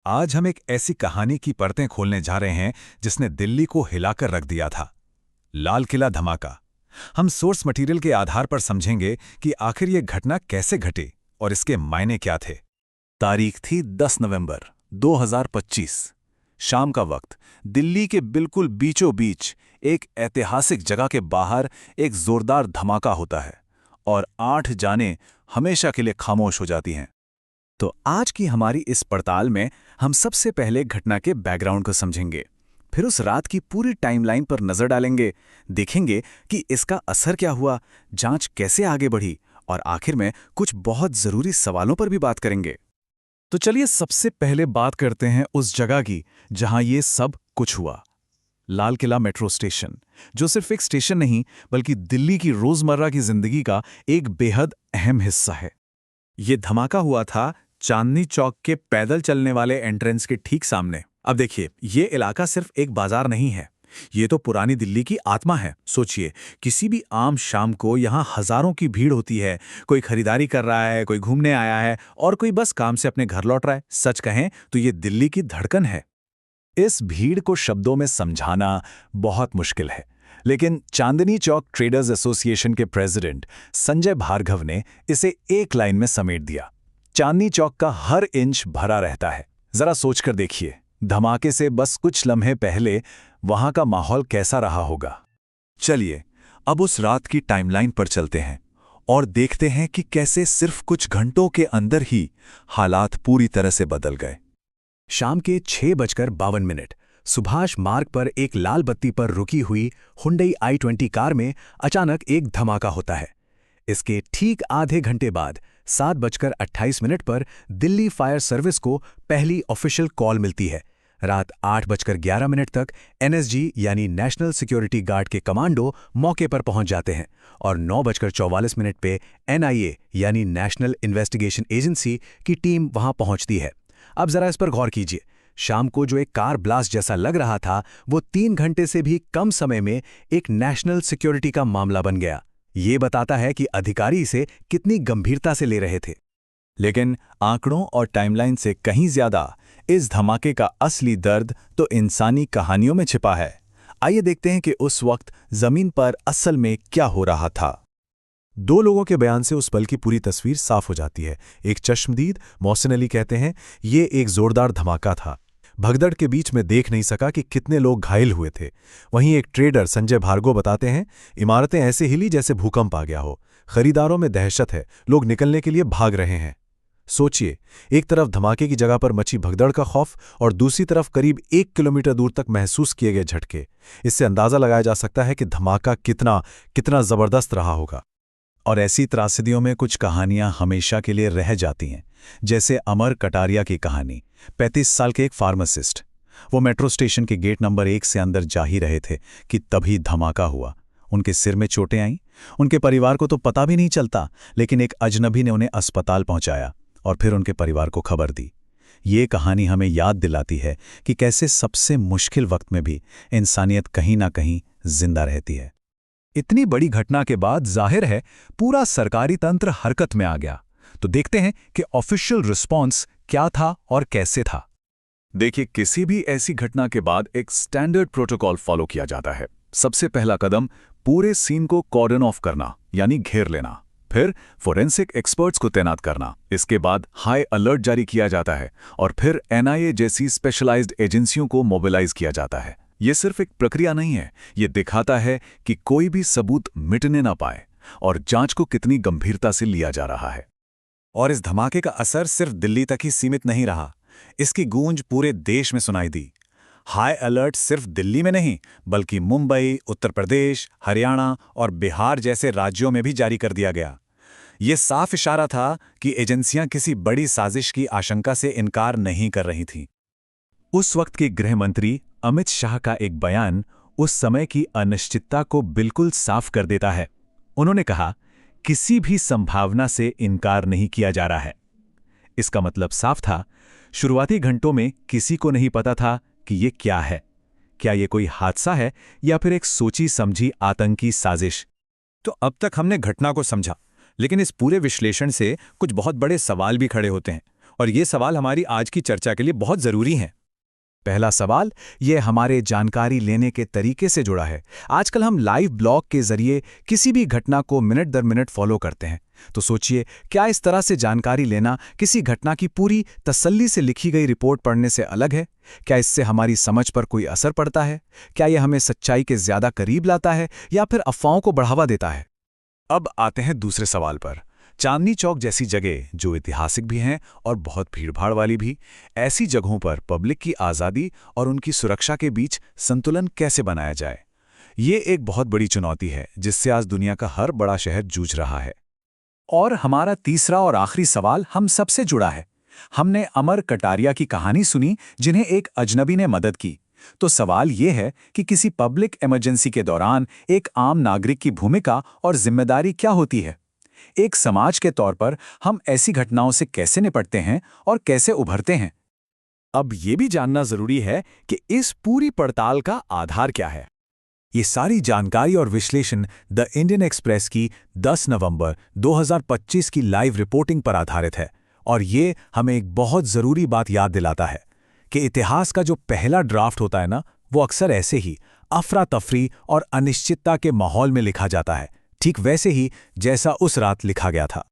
आज हम एक ऐसी कहानी की परतें खोलने जा रहे हैं जिसने दिल्ली को हिलाकर रख दिया था। लाल किला धमाका। हम सोर्स मटेरियल के आधार पर समझेंगे कि आखिर ये घटना कैसे घटी और इसके मायने क्या थे। तारीख थी 10 नवंबर 2025। शाम का वक्त। दिल्ली के बिल्कुल बीचों बीच एक ऐतिहासिक जगह के बाहर एक जोरदार धमाका होता है और 8 जानें हमेशा के लिए खामोश हो जाती हैं। तो आज की हमारी इस पड़ताल में हम सबसे पहले घटना के बैकग्राउंड को समझेंगे, फिर उस रात की पूरी टाइमलाइन पर नजर डालेंगे, देखेंगे कि इसका असर क्या हुआ, जांच कैसे आगे बढ़ी और आखिर में कुछ बहुत जरूरी सवालों पर भी बात करेंगे। तो चलिए सबसे पहले बात करते हैं उस जगह की जहां ये सब कुछ हुआ। लाल किला मेट्रो स्टेशन, जो सिर्फ एक स्टेशन नहीं बल्कि दिल्ली की रोजमर्रा की जिंदगी का एक बेहद अहम हिस्सा है। ये धमाका हुआ था चांदनी चौक के पैदल चलने वाले एंट्रेंस के ठीक सामने। अब देखिए, ये इलाका सिर्फ एक बाजार नहीं है, ये तो पुरानी दिल्ली की आत्मा है। सोचिए, किसी भी आम शाम को यहाँ हजारों की भीड़ होती है। कोई खरीदारी कर रहा है, कोई घूमने आया है और कोई बस काम से अपने घर लौट रहा है। सच कहें तो ये दिल्ली की धड़कन है। इस भीड़ को शब्दों में समझाना बहुत मुश्किल है, लेकिन चांदनी चौक ट्रेडर्स एसोसिएशन के प्रेसिडेंट संजय भार्गव ने इसे एक लाइन में समेट दिया। चांदनी चौक का हर इंच भरा रहता है। जरा सोचकर देखिए, धमाके से बस कुछ लम्हे पहले वहां का माहौल कैसा रहा होगा। चलिए अब उस रात की टाइमलाइन पर चलते हैं और देखते हैं कि कैसे सिर्फ कुछ घंटों के अंदर ही हालात पूरी तरह से बदल गए। शाम के 6:52 सुभाष मार्ग पर एक लाल बत्ती पर रुकी हुई हुंडई i20 कार में अचानक एक धमाका होता है। इसके ठीक आधे घंटे बाद 7:28 पर दिल्ली फायर सर्विस को पहली ऑफिशियल कॉल मिलती है। रात 8:11 तक एनएसजी यानी नेशनल सिक्योरिटी गार्ड के कमांडो मौके पर पहुंच जाते हैं और 9:44 पे एनआईए यानी नेशनल इन्वेस्टिगेशन एजेंसी की टीम वहां पहुंचती है। अब जरा इस पर गौर कीजिए। शाम को जो एक कार ब्लास्ट जैसा लग रहा था, वो 3 घंटे से भी कम समय में एक नेशनल सिक्योरिटी का मामला बन गया। ये बताता है कि अधिकारी इसे कितनी गंभीरता से ले रहे थे। लेकिन आंकड़ों और टाइमलाइन से कहीं ज्यादा इस धमाके का असली दर्द तो इंसानी कहानियों में छिपा है। आइए देखते हैं कि उस वक्त जमीन पर असल में क्या हो रहा था। 2 लोगों के बयान से उस पल की पूरी तस्वीर साफ हो जाती है। एक चश्मदीद मोहसिन अली कहते हैं, ये एक जोरदार धमाका था। भगदड़ के बीच में देख नहीं सका कि कितने लोग घायल हुए थे। वहीं एक ट्रेडर संजय भार्गव बताते हैं, इमारतें ऐसे हिली जैसे भूकंप आ गया हो। खरीदारों में दहशत है, लोग निकलने के लिए भाग रहे हैं। सोचिए, एक तरफ धमाके की जगह पर मची भगदड़ का खौफ और दूसरी तरफ करीब 1 किलोमीटर दूर तक महसूस किए गए झटके। इससे अंदाजा लगाया जा सकता है कि धमाका कितना जबरदस्त रहा होगा। और ऐसी त्रासदियों में कुछ कहानियां हमेशा के लिए रह जाती हैं, जैसे अमर कटारिया की कहानी। 35 साल के एक फार्मासिस्ट, वो मेट्रो स्टेशन के गेट नंबर 1 से अंदर जा ही रहे थे कि तभी धमाका हुआ। उनके सिर में चोटें आईं। उनके परिवार को तो पता भी नहीं चलता, लेकिन एक अजनबी ने उन्हें अस्पताल पहुंचाया और फिर उनके परिवार को खबर दी। ये कहानी हमें याद दिलाती है कि कैसे सबसे मुश्किल वक्त में भी इंसानियत कहीं ना कहीं जिंदा रहती है। इतनी बड़ी घटना के बाद जाहिर है पूरा सरकारी तंत्र हरकत में आ गया। तो देखते हैं कि ऑफिशियल रिस्पॉन्स क्या था और कैसे था। देखिए, किसी भी ऐसी घटना के बाद एक स्टैंडर्ड प्रोटोकॉल फॉलो किया जाता है। सबसे पहला कदम पूरे सीन को कॉर्डन ऑफ करना यानी घेर लेना, फिर फोरेंसिक एक्सपर्ट्स को तैनात करना, इसके बाद हाई अलर्ट जारी किया जाता है और फिर एनआईए जैसी स्पेशलाइज्ड एजेंसियों को मोबिलाइज किया जाता है। ये सिर्फ एक प्रक्रिया नहीं है, ये दिखाता है कि कोई भी सबूत मिटने ना पाए और जांच को कितनी गंभीरता से लिया जा रहा है। और इस धमाके का असर सिर्फ दिल्ली तक ही सीमित नहीं रहा, इसकी गूंज पूरे देश में सुनाई दी। हाई अलर्ट सिर्फ दिल्ली में नहीं बल्कि मुंबई, उत्तर प्रदेश, हरियाणा और बिहार जैसे राज्यों में भी जारी कर दिया गया। ये साफ इशारा था कि एजेंसियां किसी बड़ी साजिश की आशंका से इनकार नहीं कर रही थीं। उस वक्त के गृह मंत्री अमित शाह का एक बयान उस समय की अनिश्चितता को बिल्कुल साफ कर देता है। उन्होंने कहा, किसी भी संभावना से इनकार नहीं किया जा रहा है। इसका मतलब साफ था, शुरुआती घंटों में किसी को नहीं पता था कि ये क्या है। क्या ये कोई हादसा है या फिर एक सोची समझी आतंकी साजिश? तो अब तक हमने घटना को समझा, लेकिन इस पूरे विश्लेषण से कुछ बहुत बड़े सवाल भी खड़े होते हैं और ये सवाल हमारी आज की चर्चा के लिए बहुत ज़रूरी हैं। पहला सवाल ये हमारे जानकारी लेने के तरीके से जुड़ा है। आजकल हम लाइव ब्लॉग के जरिए किसी भी घटना को मिनट दर मिनट फॉलो करते हैं। तो सोचिए, क्या इस तरह से जानकारी लेना किसी घटना की पूरी तसल्ली से लिखी गई रिपोर्ट पढ़ने से अलग है? क्या इससे हमारी समझ पर कोई असर पड़ता है? क्या यह हमें सच्चाई के ज्यादा करीब लाता है या फिर अफवाहों को बढ़ावा देता है? अब आते हैं दूसरे सवाल पर। चांदनी चौक जैसी जगह जो ऐतिहासिक भी हैं और बहुत भीड़भाड़ वाली भी, ऐसी जगहों पर पब्लिक की आज़ादी और उनकी सुरक्षा के बीच संतुलन कैसे बनाया जाए? ये एक बहुत बड़ी चुनौती है जिससे आज दुनिया का हर बड़ा शहर जूझ रहा है। और हमारा तीसरा और आखिरी सवाल हम सबसे जुड़ा है। हमने अमर कटारिया की कहानी सुनी जिन्हें एक अजनबी ने मदद की। तो सवाल ये है कि किसी पब्लिक इमरजेंसी के दौरान एक आम नागरिक की भूमिका और जिम्मेदारी क्या होती है? एक समाज के तौर पर हम ऐसी घटनाओं से कैसे निपटते हैं और कैसे उभरते हैं? अब ये भी जानना जरूरी है कि इस पूरी पड़ताल का आधार क्या है। ये सारी जानकारी और विश्लेषण द इंडियन एक्सप्रेस की 10 नवंबर 2025 की लाइव रिपोर्टिंग पर आधारित है और ये हमें एक बहुत ज़रूरी बात याद दिलाता है कि इतिहास का जो पहला ड्राफ्ट होता है ना, वो अक्सर ऐसे ही अफरा तफरी और अनिश्चितता के माहौल में लिखा जाता है, ठीक वैसे ही जैसा उस रात लिखा गया था।